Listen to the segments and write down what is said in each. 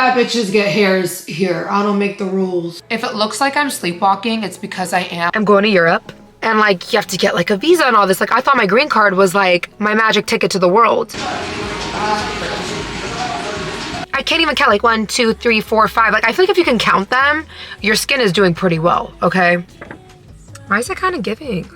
fat bitches get hairs here. I don't make the rules. If it looks like I'm sleepwalking, it's because I am. I'm going to Europe. And like, you have to get like a visa and all this. Like, I thought my green card was like my magic ticket to the world. I can't even count like 1, 2, 3, 4, 5. Like, I feel like if you can count them, your skin is doing pretty well, okay? Why is it kind of giving?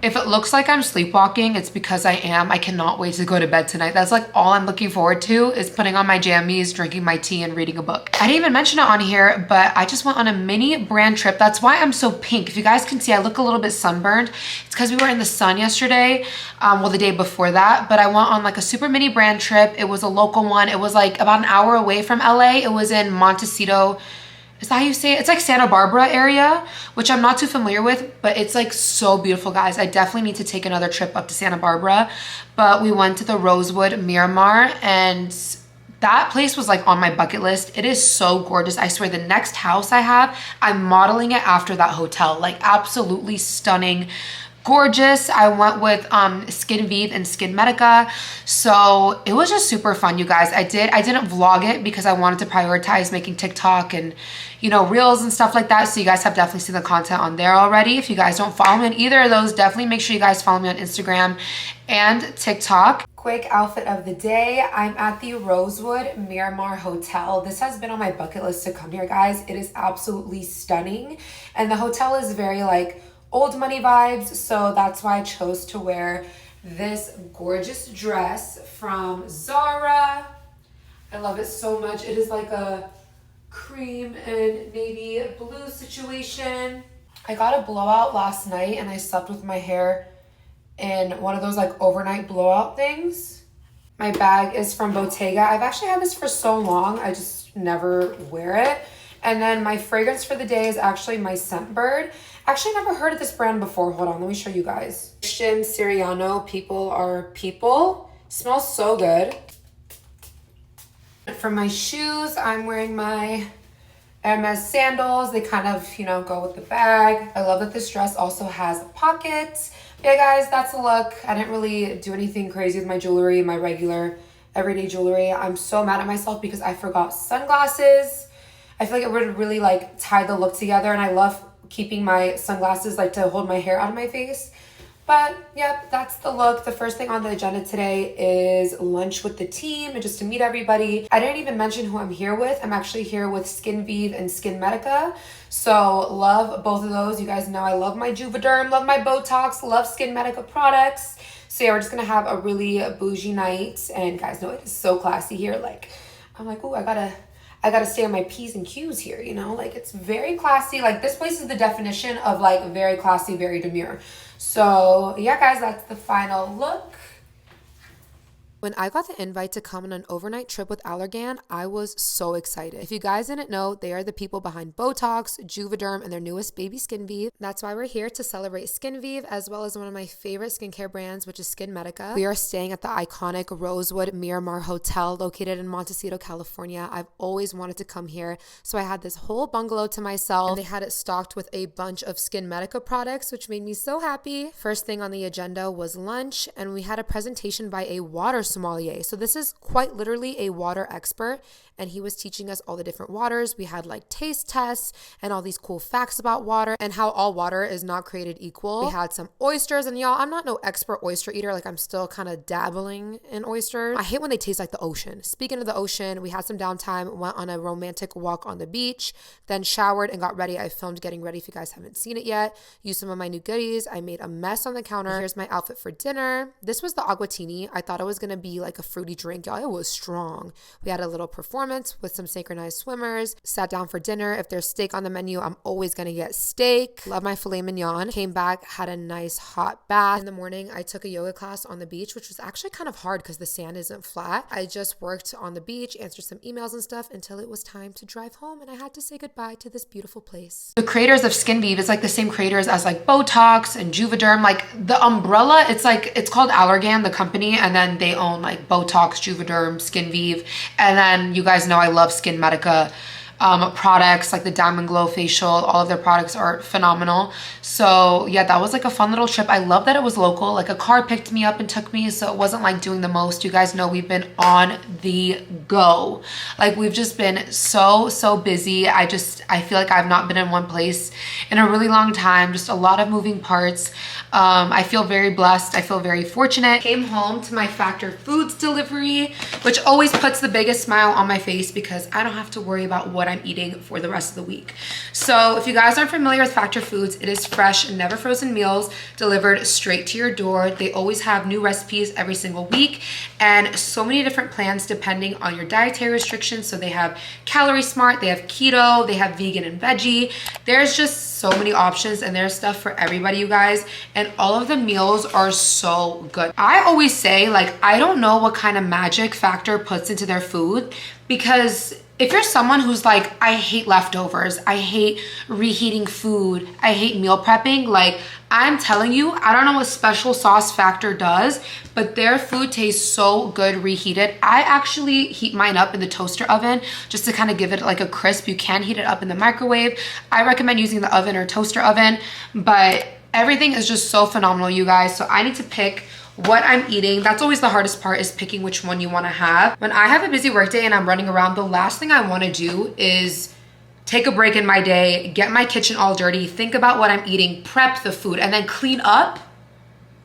If it looks like I'm sleepwalking, it's because I am. I cannot wait to go to bed tonight. That's like all I'm looking forward to is putting on my jammies, drinking my tea, and reading a book. I didn't even mention it on here, but I just went on a mini brand trip. That's why I'm so pink. If you guys can see, I look a little bit sunburned. It's because we were in the sun yesterday, well, the day before that, but I went on like a super mini brand trip. It was a local one. It was like about an hour away from LA. It was in Montecito. Is that how you say it? It's like Santa Barbara area, which I'm not too familiar with, but it's like so beautiful, guys. I definitely need to take another trip up to Santa Barbara. But we went to the Rosewood Miramar, and that place was like on my bucket list. It is so gorgeous. I swear the next house I have, I'm modeling it after that hotel. Like absolutely stunning. Gorgeous. I went with Skin Vive and Skin Medica, so it was just super fun, you guys. I didn't vlog it because I wanted to prioritize making TikTok and, you know, reels and stuff like that, so you guys have definitely seen the content on there already. If you guys don't follow me on either of those, definitely make sure you guys follow me on Instagram and TikTok. Quick outfit of the day. I'm at the Rosewood Miramar Hotel. This has been on my bucket list to come here, guys. It is absolutely stunning, and the hotel is very like old money vibes, so that's why I chose to wear this gorgeous dress from Zara. I love it so much. It is like a cream and navy blue situation. I got a blowout last night and I slept with my hair in one of those like overnight blowout things. My bag is from Bottega. I've actually had this for so long, I just never wear it. And then my fragrance for the day is actually my Scentbird. Actually, never heard of this brand before. Hold on, let me show you guys. Christian Siriano, People Are People. Smells so good. For my shoes, I'm wearing my Hermes sandals. They kind of, you know, go with the bag. I love that this dress also has pockets. Yeah, guys, that's the look. I didn't really do anything crazy with my jewelry, my regular everyday jewelry. I'm so mad at myself because I forgot sunglasses. I feel like it would really like tie the look together, and I love keeping my sunglasses like to hold my hair out of my face. But yep, that's the look. The first thing on the agenda today is lunch with the team and just to meet everybody. I didn't even mention who I'm here with. I'm actually here with Skin Vive and Skin Medica. So love both of those. You guys know I love my Juvederm, love my Botox, love Skin Medica products. So yeah, we're just gonna have a really bougie night, and guys know it is so classy here. Like I'm like, oh, I gotta stay on my P's and Q's here, you know? Like, it's very classy. Like, this place is the definition of, like, very classy, very demure. So, yeah, guys, that's the final look. When I got the invite to come on an overnight trip with Allergan, I was so excited. If you guys didn't know, they are the people behind Botox, Juvederm, and their newest baby Skin Vive. That's why we're here to celebrate Skin Vive, as well as one of my favorite skincare brands, which is Skin Medica. We are staying at the iconic Rosewood Miramar Hotel located in Montecito, California. I've always wanted to come here, so I had this whole bungalow to myself, and they had it stocked with a bunch of Skin Medica products, which made me so happy. First thing on the agenda was lunch, and we had a presentation by a water sommelier. So this is quite literally a water expert, and he was teaching us all the different waters. We had like taste tests and all these cool facts about water and how all water is not created equal. We had some oysters, and y'all, I'm not no expert oyster eater. Like I'm still kind of dabbling in oysters. I hate when they taste like the ocean. Speaking of the ocean, we had some downtime, went on a romantic walk on the beach, then showered and got ready. I filmed getting ready if you guys haven't seen it yet. Used some of my new goodies. I made a mess on the counter. Here's my outfit for dinner. This was the aguatini. I thought it was gonna be like a fruity drink, y'all. It was strong. We had a little performance with some synchronized swimmers. Sat down for dinner. If there's steak on the menu, I'm always gonna get steak. Love my filet mignon. Came back, had a nice hot bath. In the morning, I took a yoga class on the beach, which was actually kind of hard because the sand isn't flat. I just worked on the beach, answered some emails and stuff until it was time to drive home, and I had to say goodbye to this beautiful place. The creators of Skin Vive is like the same creators as like Botox and Juvederm. Like the umbrella, it's called Allergan, the company, and then they own like Botox, Juvederm, Skin Vive, and then you guys know I love Skin Medica products like the Diamond Glow facial. All of their products are phenomenal. So yeah, that was like a fun little trip. I love that it was local. Like a car picked me up and took me, so it wasn't like doing the most. You guys know we've been on the go. Like we've just been so busy. I feel like I've not been in one place in a really long time. Just a lot of moving parts. I feel very blessed. I feel very fortunate. Came home to my Factor Foods delivery, which always puts the biggest smile on my face because I don't have to worry about what I'm eating for the rest of the week. So if you guys aren't familiar with Factor Foods, it is fresh, never frozen meals delivered straight to your door. They always have new recipes every single week and so many different plans depending on your dietary restrictions. So they have Calorie Smart, they have keto, they have vegan and veggie. There's just so many options and there's stuff for everybody, you guys. And all of the meals are so good. I always say, like, I don't know what kind of magic Factor puts into their food, because if you're someone who's like, I hate leftovers, I hate reheating food, I hate meal prepping, like, I'm telling you, I don't know what special sauce Factor does, but their food tastes so good reheated. I actually heat mine up in the toaster oven just to kind of give it like a crisp. You can heat it up in the microwave. I recommend using the oven or toaster oven, but everything is just so phenomenal, you guys. So I need to pick what I'm eating. That's always the hardest part, is picking which one you want to have. When I have a busy workday and I'm running around, the last thing I want to do is take a break in my day, get my kitchen all dirty, think about what I'm eating, prep the food, and then clean up.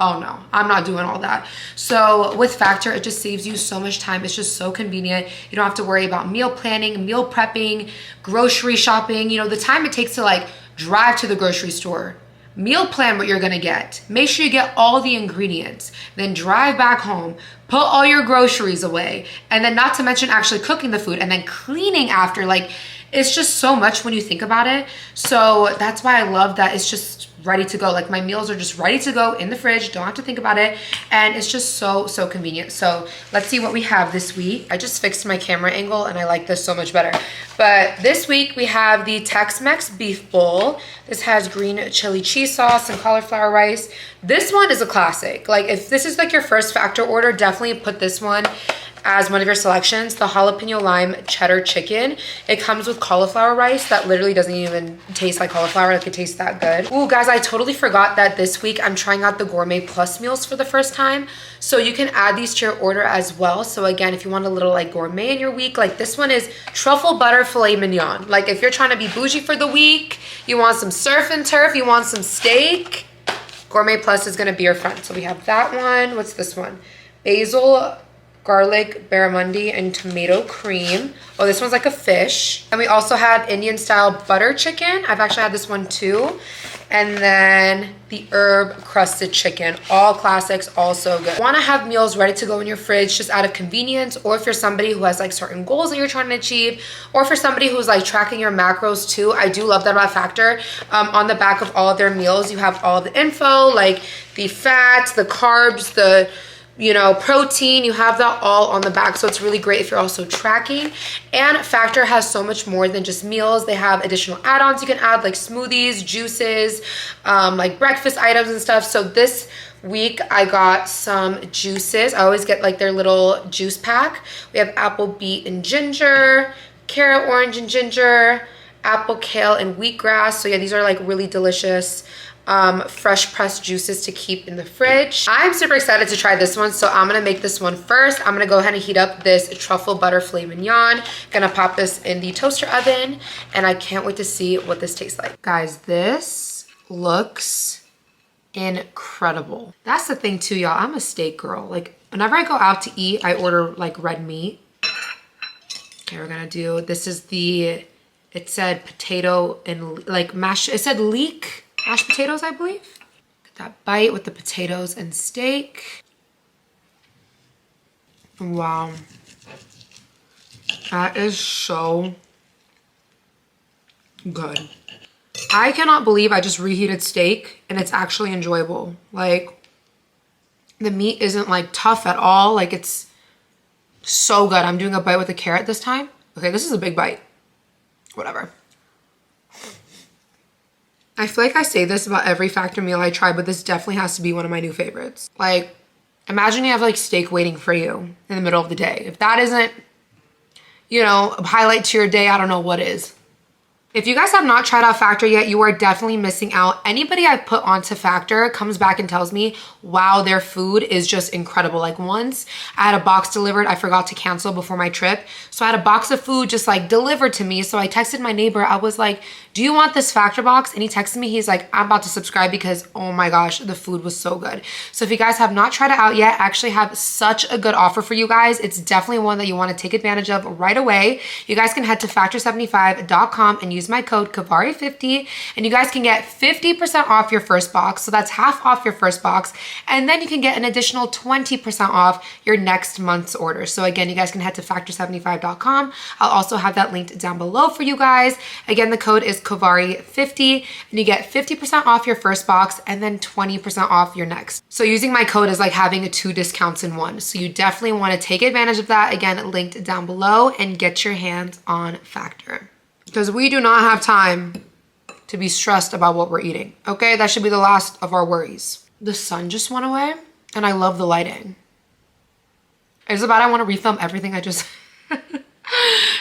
Oh no, I'm not doing all that. So with Factor, it just saves you so much time. It's just so convenient. You don't have to worry about meal planning, meal prepping, grocery shopping, you know, the time it takes to like drive to the grocery store, meal plan what you're gonna get, make sure you get all the ingredients, then drive back home, put all your groceries away, and then not to mention actually cooking the food and then cleaning after. Like, it's just so much when you think about it. So that's why I love that it's just ready to go. Like, my meals are just ready to go in the fridge, don't have to think about it, and it's just so convenient. So let's see what we have this week. I just fixed my camera angle and I like this so much better. But this week we have the Tex-Mex beef bowl. This has green chili cheese sauce and cauliflower rice. This one is a classic. Like, if this is like your first Factor order, definitely put this one as one of your selections. The jalapeno lime cheddar chicken. It comes with cauliflower rice that literally doesn't even taste like cauliflower. Like, it tastes that good. Ooh, guys, I totally forgot that this week I'm trying out the Gourmet Plus meals for the first time. So you can add these to your order as well. So again, if you want a little like gourmet in your week, like this one is truffle butter filet mignon. Like, if you're trying to be bougie for the week, you want some surf and turf, you want some steak, Gourmet Plus is gonna be your friend. So we have that one. What's this one? Basil, garlic, barramundi, and tomato cream. Oh, this one's like a fish. And we also have Indian style butter chicken. I've actually had this one too. And then the herb crusted chicken. All classics, all so good. Want to have meals ready to go in your fridge just out of convenience, or if you're somebody who has like certain goals that you're trying to achieve, or for somebody who's like tracking your macros too. I do love that about Factor. On the back of all of their meals, you have all of the info, like the fats, the carbs, the protein. You have that all on the back, so it's really great if you're also tracking. And Factor has so much more than just meals. They have additional add-ons you can add, like smoothies, juices, like breakfast items and stuff. So this week I got some juices. I always get like their little juice pack. We have apple, beet, and ginger, carrot, orange, and ginger, apple, kale, and wheatgrass. So yeah, these are like really delicious fresh pressed juices to keep in the fridge. I'm super excited to try this one, so I'm gonna make this one first. I'm gonna go ahead and heat up this truffle butter filet mignon. Gonna pop this in the toaster oven, and I can't wait to see what this tastes like. Guys, this looks incredible. That's the thing too, y'all. I'm a steak girl. Like, whenever I go out to eat, I order like red meat. Okay, we're gonna do, this is the, it said potato and like mashed, it said leek mashed potatoes, I believe. Get that bite with the potatoes and steak. Wow. That is so good. I cannot believe I just reheated steak and it's actually enjoyable. Like, the meat isn't like tough at all. Like, it's so good. I'm doing a bite with a carrot this time. Okay, this is a big bite. Whatever. I feel like I say this about every Factor meal I try, but this definitely has to be one of my new favorites. Like, imagine you have like steak waiting for you in the middle of the day. If that isn't, a highlight to your day, I don't know what is. If you guys have not tried out Factor yet, you are definitely missing out. Anybody I've put onto Factor comes back and tells me, wow, their food is just incredible. Like once I had a box delivered, I forgot to cancel before my trip. So I had a box of food just like delivered to me. So I texted my neighbor. I was like, do you want this Factor box? And he texted me. He's like, I'm about to subscribe because, oh my gosh, the food was so good. So if you guys have not tried it out yet, I actually have such a good offer for you guys. It's definitely one that you want to take advantage of right away. You guys can head to factor75.com and use my code Kavari50 and you guys can get 50% off your first box. So that's half off your first box. And then you can get an additional 20% off your next month's order. So again, you guys can head to factor75.com. I'll also have that linked down below for you guys. Again, the code is Kavari50 and you get 50% off your first box and then 20% off your next. So using my code is like having 2 discounts in one. So you definitely want to take advantage of that. Again, linked down below and get your hands on Factor. Because we do not have time to be stressed about what we're eating. Okay, that should be the last of our worries. The sun just went away and I love the lighting. Is it bad I want to refilm everything I just...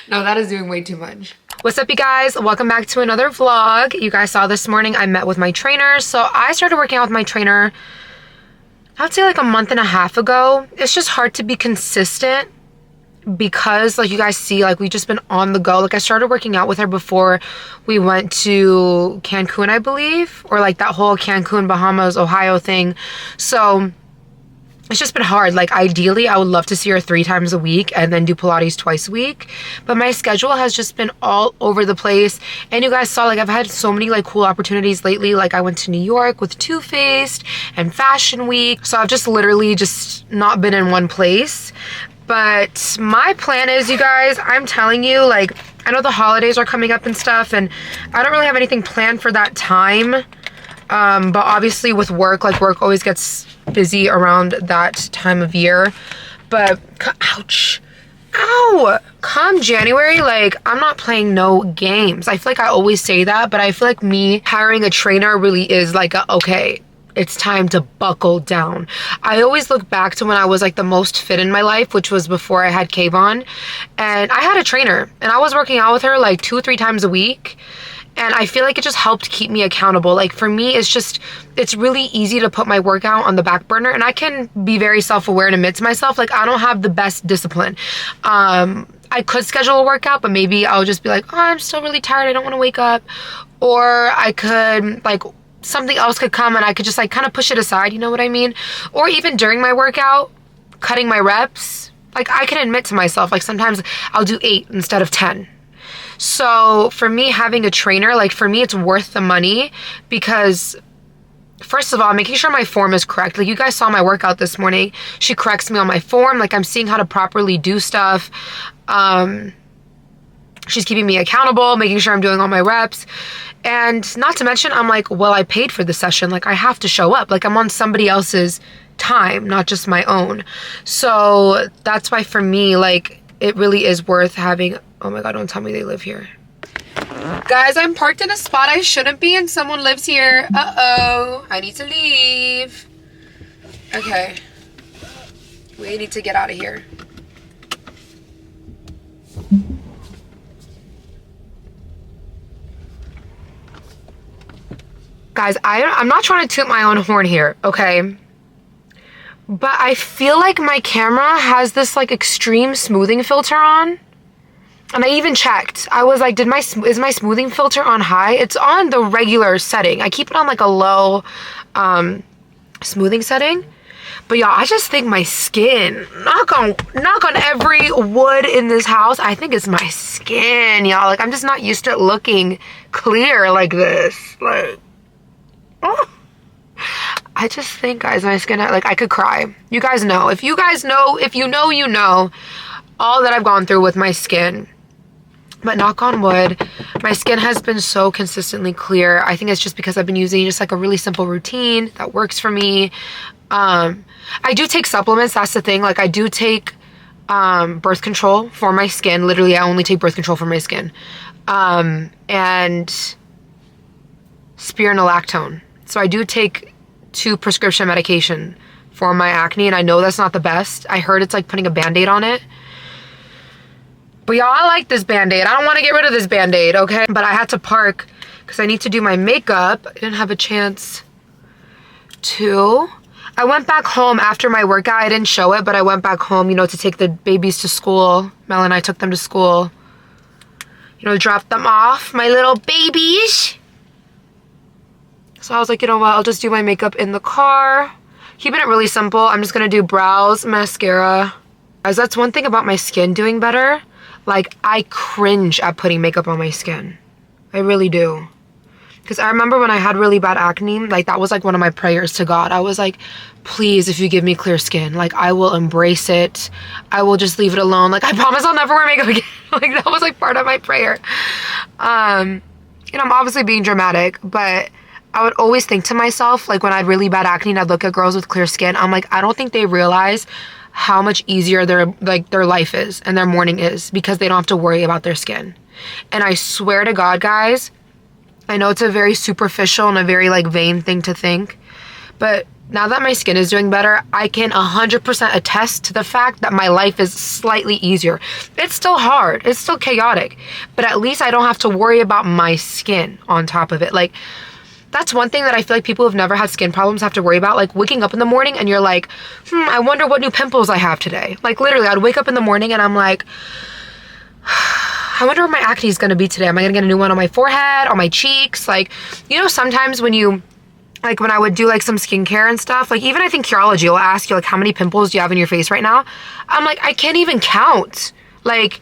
No, that is doing way too much. What's up, you guys? Welcome back to another vlog. You guys saw this morning I met with my trainer. So I started working out with my trainer, I'd say like a month and a half ago. It's just hard to be consistent because like you guys see, like we've just been on the go. Like I started working out with her before we went to Cancun, I believe, or like that whole Cancun, Bahamas, Ohio thing. So it's just been hard. Like ideally I would love to see her 3 times a week and then do Pilates twice a week, but my schedule has just been all over the place. And you guys saw, like I've had so many like cool opportunities lately. Like I went to New York with Too Faced and Fashion Week, so I've just literally just not been in one place. But my plan is, you guys, I'm telling you, like I know the holidays are coming up and stuff and I don't really have anything planned for that time. But obviously with work, like work always gets busy around that time of year. But ouch, ow, come January, like I'm not playing no games. I feel like I always say that, but I feel like me hiring a trainer really is like okay, it's time to buckle down. I always look back to when I was like the most fit in my life, which was before I had Kayvon, and I had a trainer and I was working out with her like 2 or 3 times a week. And I feel like it just helped keep me accountable. Like for me, it's really easy to put my workout on the back burner, and I can be very self-aware and admit to myself, like I don't have the best discipline. I could schedule a workout, but maybe I'll just be like, oh, I'm still really tired, I don't want to wake up. Or I could like, something else could come and I could just like kind of push it aside, you know what I mean? Or even during my workout, cutting my reps, like I can admit to myself, like sometimes I'll do 8 instead of 10. So for me, having a trainer, like for me, it's worth the money because first of all, making sure my form is correct. Like you guys saw my workout this morning. She corrects me on my form. Like I'm seeing how to properly do stuff. She's keeping me accountable, making sure I'm doing all my reps. And not to mention, I'm like, well, I paid for the session. Like I have to show up. Like I'm on somebody else's time, not just my own. So that's why for me, like it really is worth having. Oh my God, don't tell me they live here. Guys, I'm parked in a spot I shouldn't be and someone lives here. Uh-oh, I need to leave. Okay, we need to get out of here. Guys, I'm not trying to toot my own horn here, okay? But I feel like my camera has this like extreme smoothing filter on. And I even checked. I was like, is my smoothing filter on high? It's on the regular setting. I keep it on like a low smoothing setting. But y'all, I just think my skin, knock on every wood in this house, I think it's my skin, y'all. Like I'm just not used to it looking clear like this. Like, oh. I just think, guys, my skin, like I could cry. You guys know. If you guys know, if you know, you know all that I've gone through with my skin. But knock on wood, my skin has been so consistently clear. I think it's just because I've been using just like a really simple routine that works for me. I do take supplements. That's the thing. Like I do take birth control for my skin. Literally, I only take birth control for my skin. And spironolactone. So I do take 2 prescription medication for my acne, and I know that's not the best. I heard it's like putting a band-aid on it. But y'all, I like this Band-Aid. I don't want to get rid of this Band-Aid, okay? But I had to park because I need to do my makeup. I didn't have a chance to. I went back home after my workout. I didn't show it, but I went back home, you know, to take the babies to school. Mel and I took them to school. You know, dropped them off, my little babies. So I was like, you know what, I'll just do my makeup in the car. Keeping it really simple. I'm just gonna do brows, mascara. Guys, that's one thing about my skin doing better. Like, I cringe at putting makeup on my skin. I really do. Because I remember when I had really bad acne, like that was like one of my prayers to God. I was like, please, if you give me clear skin, like I will embrace it. I will just leave it alone. Like I promise I'll never wear makeup again. Like that was like part of my prayer. You know, I'm obviously being dramatic, but I would always think to myself, like when I had really bad acne and I'd look at girls with clear skin, I'm like, I don't think they realize how much easier their life is and their morning is because they don't have to worry about their skin. And I swear to God, guys, I know it's a very superficial and a very like vain thing to think, but now that my skin is doing better, I can 100% attest to the fact that my life is slightly easier. It's still hard, it's still chaotic, but at least I don't have to worry about my skin on top of it. Like, that's one thing that I feel like people who've never had skin problems have to worry about, like waking up in the morning and you're like, I wonder what new pimples I have today. Like literally, I'd wake up in the morning and I'm like, I wonder what my acne is going to be today. Am I going to get a new one on my forehead, on my cheeks? Like, you know, sometimes when you, like when I would do like some skincare and stuff, like even I think Curology will ask you like, how many pimples do you have in your face right now? I'm like, I can't even count. Like,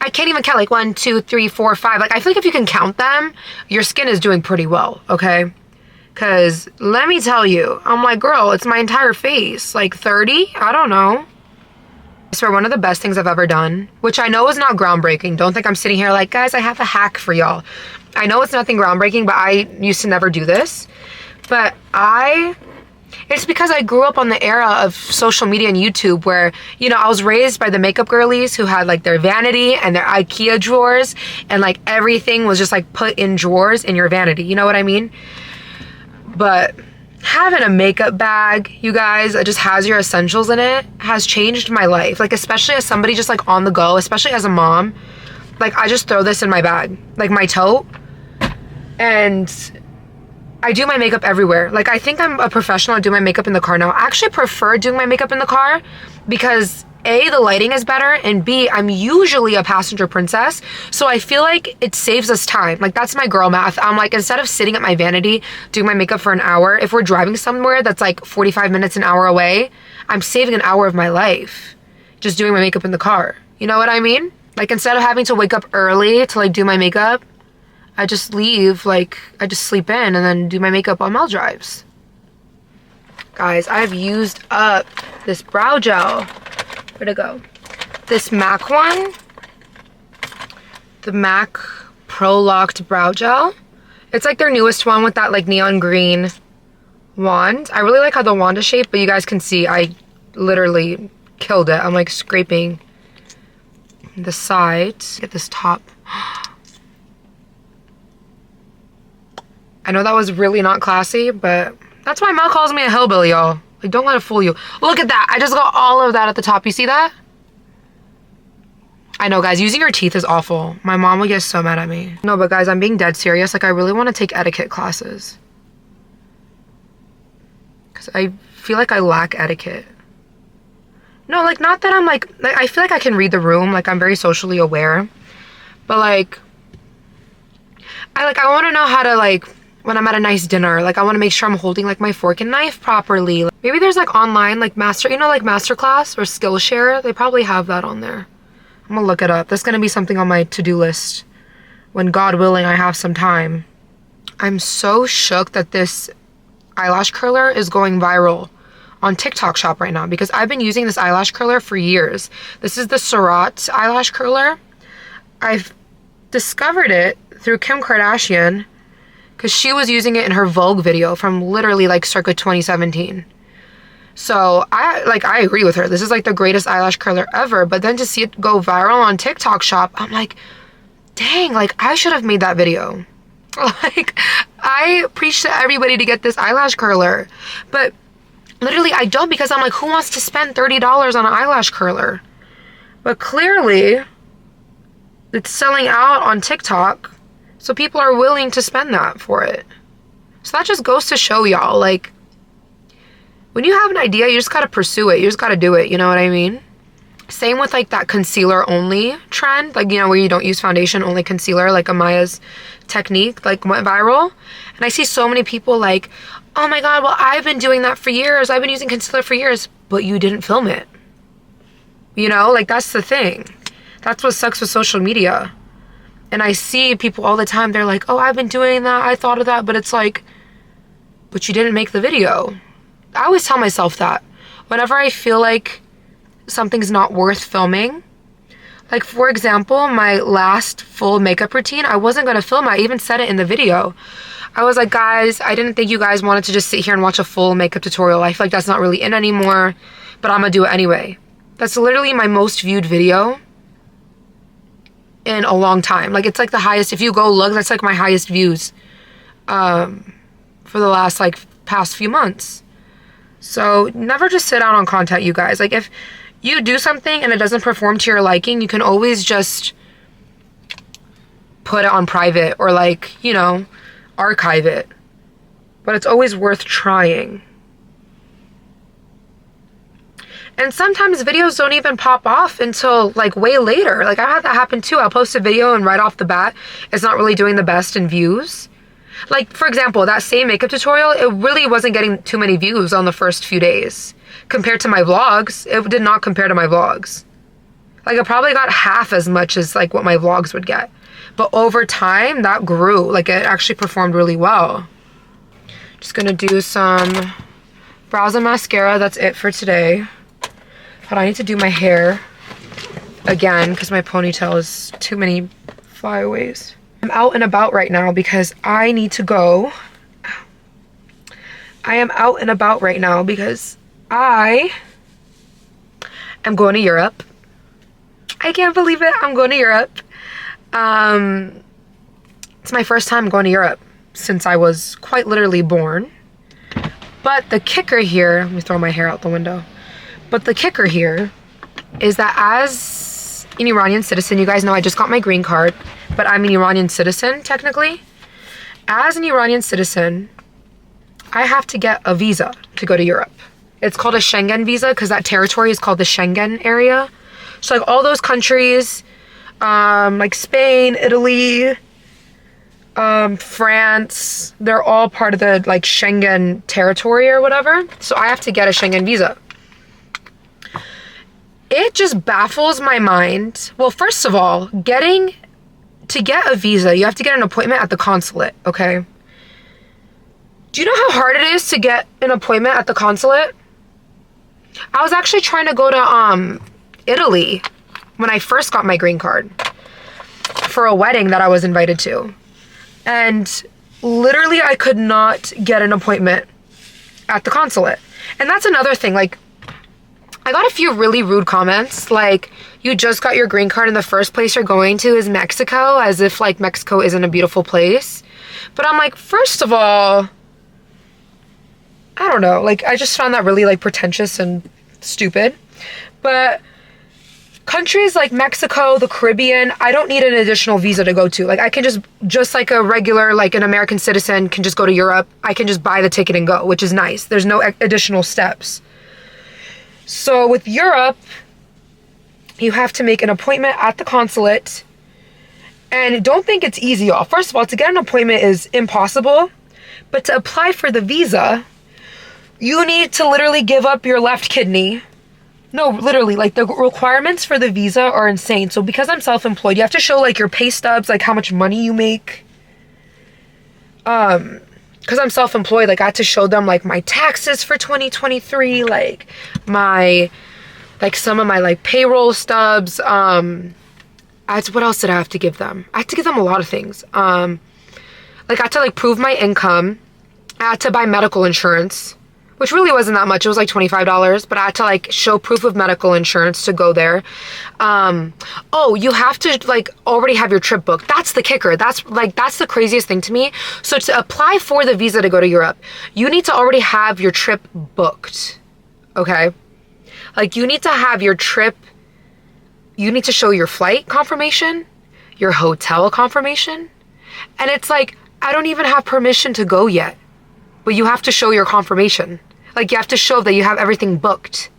I can't even count like 1, 2, 3, 4, 5. Like, I feel like if you can count them, your skin is doing pretty well, okay? Because let me tell you, I'm like, girl, it's my entire face. Like 30? I don't know. I swear, one of the best things I've ever done, which I know is not groundbreaking. Don't think I'm sitting here like, guys, I have a hack for y'all. I know it's nothing groundbreaking, but I used to never do this. But it's because I grew up on the era of social media and YouTube where, you know, I was raised by the makeup girlies who had like their vanity and their IKEA drawers and like everything was just like put in drawers in your vanity. You know what I mean? But having a makeup bag, you guys, that just has your essentials in it has changed my life. Like, especially as somebody just like on the go, especially as a mom, like I just throw this in my bag, like my tote, and I do my makeup everywhere. Like, I think I'm a professional. I do my makeup in the car now. I actually prefer doing my makeup in the car because A, the lighting is better, and B, I'm usually a passenger princess. So I feel like it saves us time. Like, that's my girl math. I'm like, instead of sitting at my vanity doing my makeup for an hour, if we're driving somewhere that's like 45 minutes, an hour away, I'm saving an hour of my life just doing my makeup in the car. You know what I mean? Like, instead of having to wake up early to like do my makeup, I just leave, like, I just sleep in and then do my makeup on Mel drives. Guys, I've used up this brow gel. Where'd it go? This MAC one. The MAC Pro Locked Brow Gel. It's like their newest one with that, like, neon green wand. I really like how the wand is shaped, but you guys can see I literally killed it. I'm, like, scraping the sides. Get this top. I know that was really not classy, but that's why Mel calls me a hillbilly, y'all. Like, don't let it fool you. Look at that. I just got all of that at the top. You see that? I know, guys. Using your teeth is awful. My mom would get so mad at me. No, but guys, I'm being dead serious. Like, I really want to take etiquette classes. Because I feel like I lack etiquette. No, like, not that I'm, like, I feel like I can read the room. Like, I'm very socially aware. But, like, I want to know how to, like, when I'm at a nice dinner, like, I want to make sure I'm holding, like, my fork and knife properly. Maybe there's, like, online, like, Masterclass or Skillshare. They probably have that on there. I'm gonna look it up. That's gonna be something on my to-do list when, God willing, I have some time. I'm so shook that this eyelash curler is going viral on TikTok shop right now because I've been using this eyelash curler for years. This is the Surratt eyelash curler. I've discovered it through Kim Kardashian because she was using it in her Vogue video from literally like circa 2017. So I agree with her. This is like the greatest eyelash curler ever. But then to see it go viral on TikTok shop, I'm like, dang, like I should have made that video. Like, I preach to everybody to get this eyelash curler. But literally I don't, because I'm like, who wants to spend $30 on an eyelash curler? But clearly it's selling out on TikTok. So people are willing to spend that for it. So that just goes to show y'all, like, when you have an idea, you just gotta pursue it. You just gotta do it, you know what I mean? Same with like that concealer only trend, like, you know, where you don't use foundation, only concealer, like Amaya's technique, like went viral. And I see so many people like, oh my God, well, I've been doing that for years. I've been using concealer for years, but you didn't film it. You know, like that's the thing. That's what sucks with social media. And I see people all the time, they're like, oh, I've been doing that. I thought of that, but it's like, but you didn't make the video. I always tell myself that. Whenever I feel like something's not worth filming, like for example, my last full makeup routine, I wasn't gonna film it. I even said it in the video. I was like, guys, I didn't think you guys wanted to just sit here and watch a full makeup tutorial. I feel like that's not really in anymore, but I'm gonna do it anyway. That's literally my most viewed video in a long time. Like it's like the highest, if you go look, that's like my highest views for the last like past few months. So never just sit out on content, you guys. Like if you do something and it doesn't perform to your liking, you can always just put it on private or like, you know, archive it. But it's always worth trying. And sometimes videos don't even pop off until like way later. Like I had that happen too. I'll post a video and right off the bat, it's not really doing the best in views. Like for example, that same makeup tutorial, it really wasn't getting too many views on the first few days. Compared to my vlogs, it did not compare to my vlogs. Like it probably got half as much as like what my vlogs would get. But over time, that grew. Like it actually performed really well. Just gonna do some brows and mascara. That's it for today. But I need to do my hair again because my ponytail is too many flyaways. I'm out and about right now because I need to go. I am out and about right now because I am going to Europe. I can't believe it. I'm going to Europe. It's my first time going to Europe since I was quite literally born. But the kicker here, let me throw my hair out the window. But the kicker here is that as an Iranian citizen, you guys know I just got my green card, but I'm an Iranian citizen technically. As an Iranian citizen, I have to get a visa to go to Europe. It's called a Schengen visa because that territory is called the Schengen area. So like all those countries, like Spain, Italy, France, they're all part of the like Schengen territory or whatever. So I have to get a Schengen visa. It just baffles my mind. Well, first of all, to get a visa, you have to get an appointment at the consulate, okay? Do you know how hard it is to get an appointment at the consulate? I was actually trying to go to Italy when I first got my green card for a wedding that I was invited to. And literally I could not get an appointment at the consulate. And that's another thing, like I got a few really rude comments, like you just got your green card and the first place you're going to is Mexico, as if like Mexico isn't a beautiful place. But I'm like, first of all, I don't know, like I just found that really like pretentious and stupid. But countries like Mexico, the Caribbean, I don't need an additional visa to go to. Like I can just like a regular, like an American citizen can just go to Europe. I can just buy the ticket and go, which is nice. There's no additional steps. So with Europe, you have to make an appointment at the consulate. And don't think it's easy, y'all. First of all, to get an appointment is impossible. But to apply for the visa, you need to literally give up your left kidney. No, literally, like the requirements for the visa are insane. So because I'm self-employed, you have to show like your pay stubs, like how much money you make. Because I'm self-employed, like I had to show them like my taxes for 2023, like my, like some of my like payroll stubs. What else did I have to give them? I had to give them a lot of things. Like I had to like prove my income. I had to buy medical insurance, which really wasn't that much. It was like $25, but I had to like show proof of medical insurance to go there. Oh, you have to like already have your trip booked. That's the kicker. That's the craziest thing to me. So to apply for the visa to go to Europe, you need to already have your trip booked. Okay? Like you need to have your trip, you need to show your flight confirmation. your hotel confirmation. And it's like, I don't even have permission to go yet, but you have to show your confirmation. Like, you have to show that you have everything booked.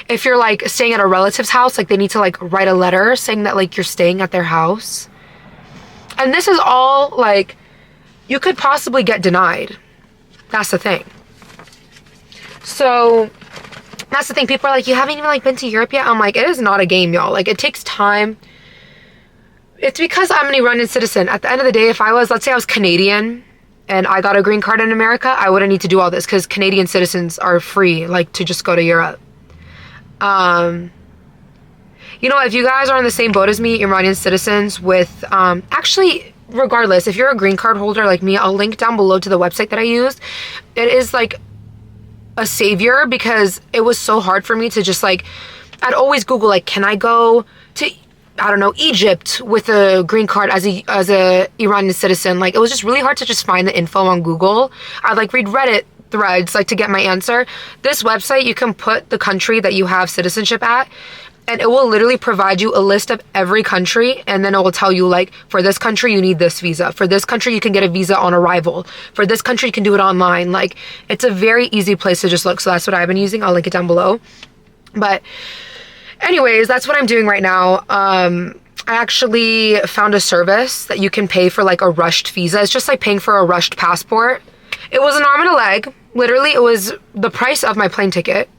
If you're like staying at a relative's house, like they need to like write a letter saying that like you're staying at their house. And this is all like, you could possibly get denied. That's the thing. So that's the thing. People are like, you haven't even like been to Europe yet? I'm like, it is not a game, y'all. Like, it takes time. It's because I'm an Iranian citizen. At the end of the day, if I was, let's say I was Canadian and I got a green card in America, I wouldn't need to do all this because Canadian citizens are free, like, to just go to Europe. You know, if you guys are in the same boat as me, Iranian citizens with, actually, regardless, if you're a green card holder like me, I'll link down below to the website that I used. It is like a savior because it was so hard for me to just like, I'd always Google like, can I go to, I don't know, Egypt with a green card as a Iranian citizen? Like, it was just really hard to just find the info on Google. I'd like read Reddit threads like to get my answer. This website, you can put the country that you have citizenship at, and it will literally provide you a list of every country, and then it will tell you like, for this country you need this visa, for this country you can get a visa on arrival, for this country you can do it online. Like, it's a very easy place to just look. So that's what I've been using. I'll link it down below. But anyways, that's what I'm doing right now. I actually found a service that you can pay for like a rushed visa. It's just like paying for a rushed passport. It was an arm and a leg. Literally, it was the price of my plane ticket,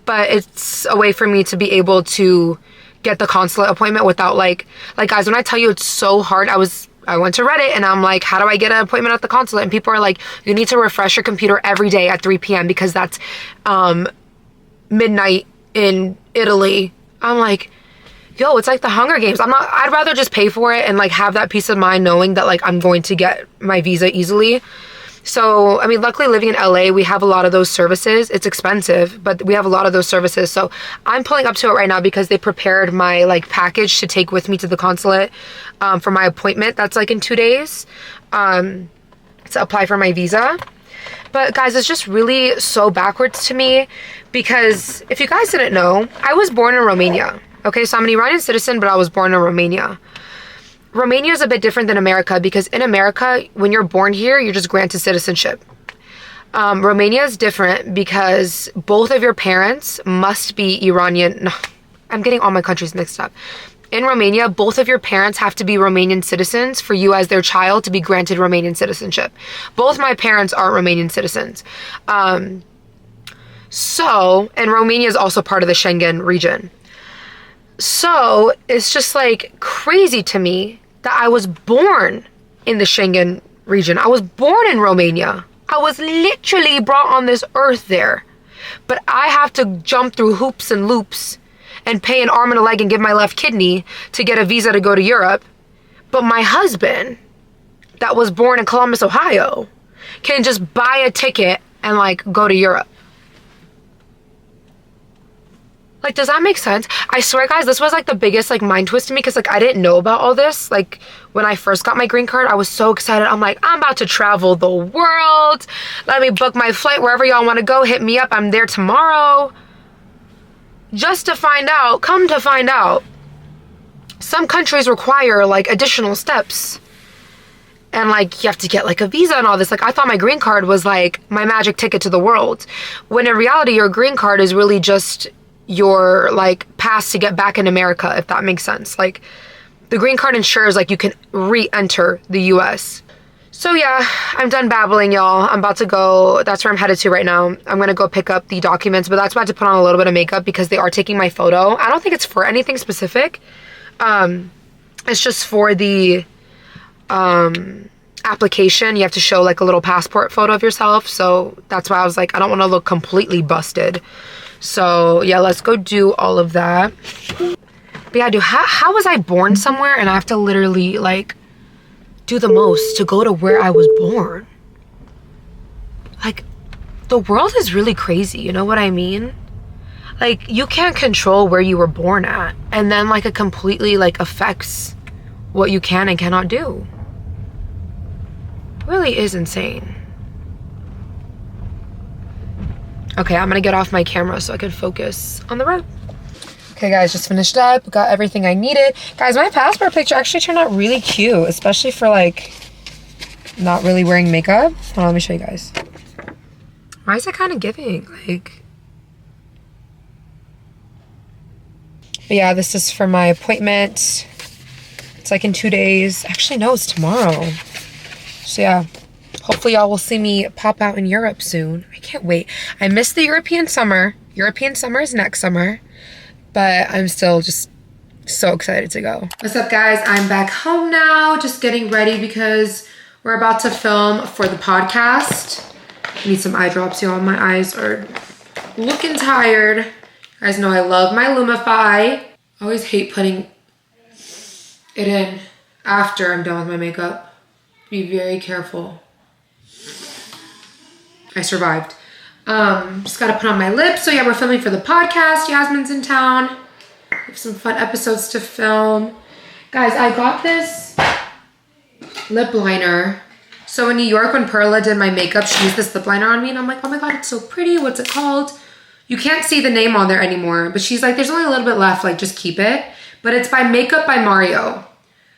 but it's a way for me to be able to get the consulate appointment without like guys, when I tell you it's so hard, I went to Reddit and I'm like, how do I get an appointment at the consulate? And people are like, you need to refresh your computer every day at 3 p.m. because that's midnight in Italy. I'm like, yo, it's like the Hunger Games. I'd rather just pay for it and like have that peace of mind knowing that like I'm going to get my visa easily. So, I mean, luckily living in LA, we have a lot of those services. It's expensive, but we have a lot of those services. So I'm pulling up to it right now because they prepared my like package to take with me to the consulate for my appointment. That's like in 2 days to apply for my visa. But guys, it's just really so backwards to me because if you guys didn't know, I was born in Romania. Okay, so I'm an Iranian citizen, but I was born in Romania. Romania is a bit different than America because in America, when you're born here, you're just granted citizenship. Romania is different because both of your parents must be Iranian. No, I'm getting all my countries mixed up. In Romania, both of your parents have to be Romanian citizens for you as their child to be granted Romanian citizenship. Both my parents are Romanian citizens. And Romania is also part of the Schengen region. So it's just like crazy to me that I was born in the Schengen region. I was born in Romania. I was literally brought on this earth there. But I have to jump through hoops and loops and pay an arm and a leg and give my left kidney to get a visa to go to Europe. But my husband, that was born in Columbus, Ohio, can just buy a ticket and like go to Europe. Like, does that make sense? I swear, guys, this was like the biggest like mind twist to me because like I didn't know about all this. Like, when I first got my green card, I was so excited. I'm like, I'm about to travel the world. Let me book my flight wherever y'all want to go. Hit me up. I'm there tomorrow. Just to find out, come to find out, some countries require like additional steps. And like, you have to get like a visa and all this. Like, I thought my green card was like my magic ticket to the world. When in reality, your green card is really just your like pass to get back in America, if that makes sense. Like, the green card ensures like you can re-enter the US. So yeah, I'm done babbling, y'all. I'm about to go. That's where I'm headed to right now. I'm gonna go pick up the documents, but that's about to put on a little bit of makeup because they are taking my photo. I don't think it's for anything specific. It's just for the application. You have to show like a little passport photo of yourself. So that's why I was like, I don't want to look completely busted. So yeah, let's go do all of that. But yeah, dude, how was I born somewhere and I have to literally like do the most to go to where I was born? Like, the world is really crazy, you know what I mean? Like, you can't control where you were born at, and then like it completely like affects what you can and cannot do. It really is insane. Okay, I'm gonna get off my camera so I can focus on the road. Okay, guys, just finished up. Got everything I needed. Guys, my passport picture actually turned out really cute, especially for, like, not really wearing makeup. Hold on, let me show you guys. Why is it kind of giving? Like... But yeah, this is for my appointment. It's like in 2 days. Actually, no, it's tomorrow. So yeah, hopefully y'all will see me pop out in Europe soon. I can't wait. I miss the European summer. European summer is next summer. But I'm still just so excited to go. What's up, guys? I'm back home now, just getting ready because we're about to film for the podcast. I need some eye drops, y'all. My eyes are looking tired. You guys know I love my Lumify. I always hate putting it in after I'm done with my makeup. Be very careful. I survived. Just gotta put on my lips. So yeah, we're filming for the podcast. Yasmin's in town. We have some fun episodes to film. Guys, I got this lip liner. So in New York, when Perla did my makeup, she used this lip liner on me and I'm like, oh my God, it's so pretty. What's it called? You can't see the name on there anymore, but she's like, there's only a little bit left, like just keep it. But it's by Makeup by Mario.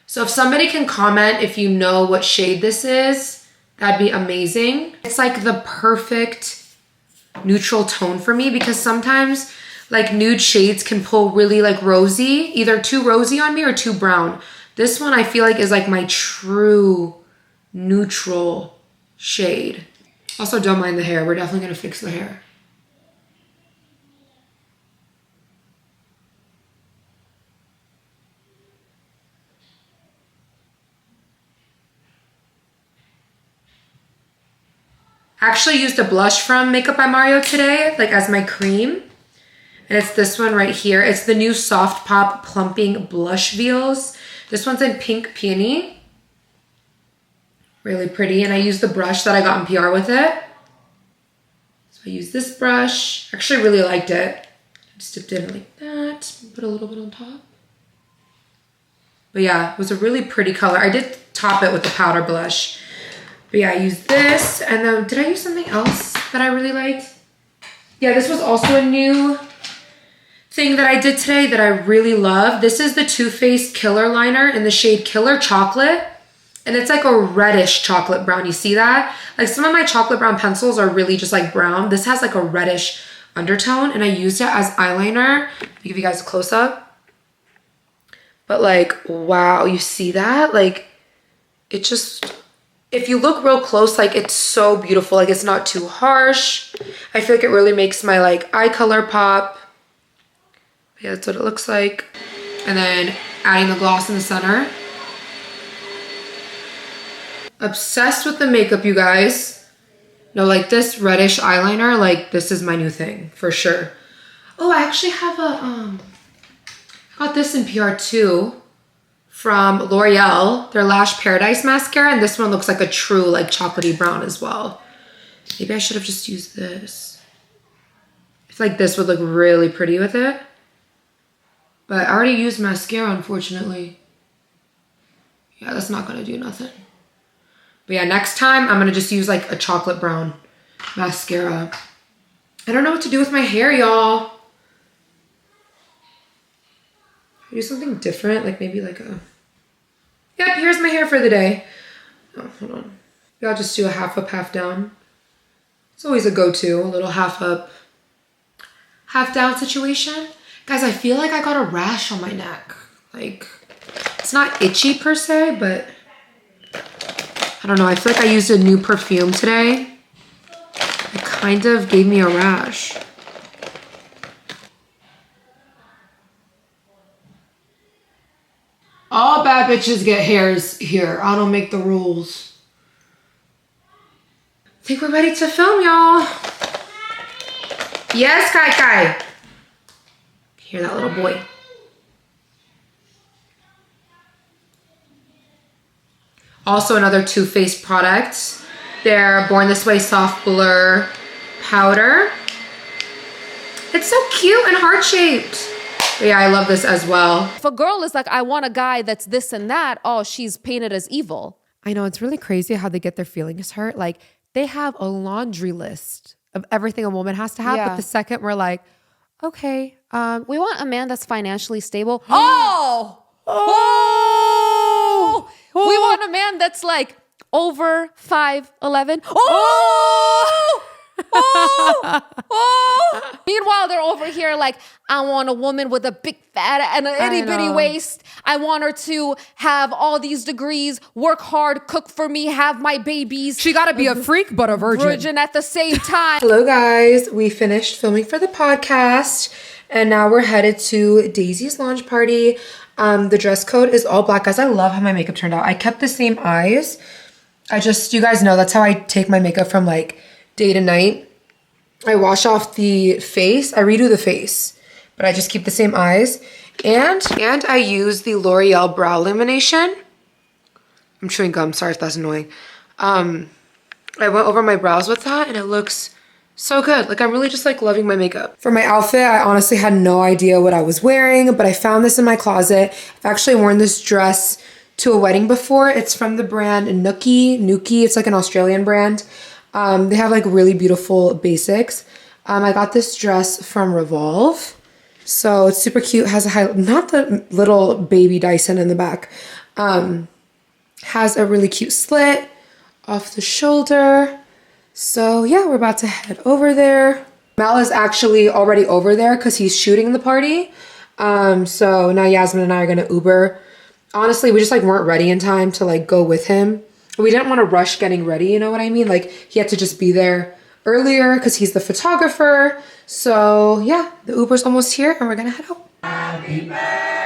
So if somebody can comment if you know what shade this is, that'd be amazing. It's like the perfect neutral tone for me because sometimes like nude shades can pull really like rosy, either too rosy on me or too brown. This one I feel like is like my true neutral shade. Also, don't mind the hair. We're definitely gonna fix the hair. I actually used a blush from Makeup by Mario today, like as my cream. And it's this one right here. It's the new Soft Pop Plumping Blush Veils. This one's in Pink Peony. Really pretty. And I used the brush that I got in PR with it. So I used this brush. Actually really liked it. I just dipped it in like that. Put a little bit on top. But yeah, it was a really pretty color. I did top it with the powder blush. But yeah, I used this. And then, did I use something else that I really liked? Yeah, this was also a new thing that I did today that I really love. This is the Too Faced Killer Liner in the shade Killer Chocolate. And it's like a reddish chocolate brown. You see that? Like some of my chocolate brown pencils are really just like brown. This has like a reddish undertone. And I used it as eyeliner. I'll give you guys a close up. But like, wow, you see that? Like, it just... If you look real close, like it's so beautiful. Like it's not too harsh. I feel like it really makes my like eye color pop. Yeah, that's what it looks like. And then adding the gloss in the center. Obsessed with the makeup, you guys. No, like this reddish eyeliner, like this is my new thing for sure. Oh, I actually have a, I got this in PR too. From L'Oreal, their Lash Paradise mascara, and this one looks like a true like chocolatey brown as well. Maybe I should have just used this. I feel like this would look really pretty with it. But I already used mascara, unfortunately. Yeah, that's not gonna do nothing. But yeah, next time I'm gonna just use like a chocolate brown mascara. I don't know what to do with my hair, y'all. Do something different, like maybe like a... Yep, here's my hair for the day. Oh, hold on. Maybe I'll just do a half up, half down. It's always a go-to, a little half up, half down situation. Guys, I feel like I got a rash on my neck. Like, it's not itchy per se, but I don't know. I feel like I used a new perfume today. It kind of gave me a rash. All bad bitches get hairs here. I don't make the rules. I think we're ready to film, y'all. Yes, Kai Kai. Hear that little boy. Also another Too Faced product. Their Born This Way Soft Blur Powder. It's so cute and heart-shaped. But yeah, I love this as well. If a girl is like, I want a guy that's this and that, oh, she's painted as evil. I know, it's really crazy how they get their feelings hurt. Like, they have a laundry list of everything a woman has to have. Yeah. But the second we're like, okay, We want a man that's financially stable. Oh! We want a man that's like over 5'11". Meanwhile, they're over here like, I want a woman with a big fat and an itty bitty waist. I want her to have all these degrees, work hard, cook for me, have my babies. She got to be a freak, but a virgin. Virgin at the same time. Hello guys, we finished filming for the podcast and now we're headed to Daisy's launch party. The dress code is all black. Guys, I love how my makeup turned out. I kept the same eyes. You guys know that's how I take my makeup from like day to night. I wash off the face, I redo the face, but I just keep the same eyes. And I use the L'Oreal Brow Illumination. I'm chewing gum, sorry if that's annoying. I went over my brows with that and it looks so good. Like I'm really just like loving my makeup. For my outfit, I honestly had no idea what I was wearing, but I found this in my closet. I've actually worn this dress to a wedding before. It's from the brand Nuki. It's like an Australian brand. They have like really beautiful basics. I got this dress from Revolve. So it's super cute. Has a not the little baby Dyson in the back. Has a really cute slit off the shoulder. So yeah, we're about to head over there. Mel is actually already over there because he's shooting the party. So now Yasmin and I are gonna Uber. Honestly, we just like weren't ready in time to like go with him. We didn't want to rush getting ready, you know what I mean? Like he had to just be there earlier because he's the photographer. So yeah, the Uber's almost here and we're gonna head out. Happy birthday.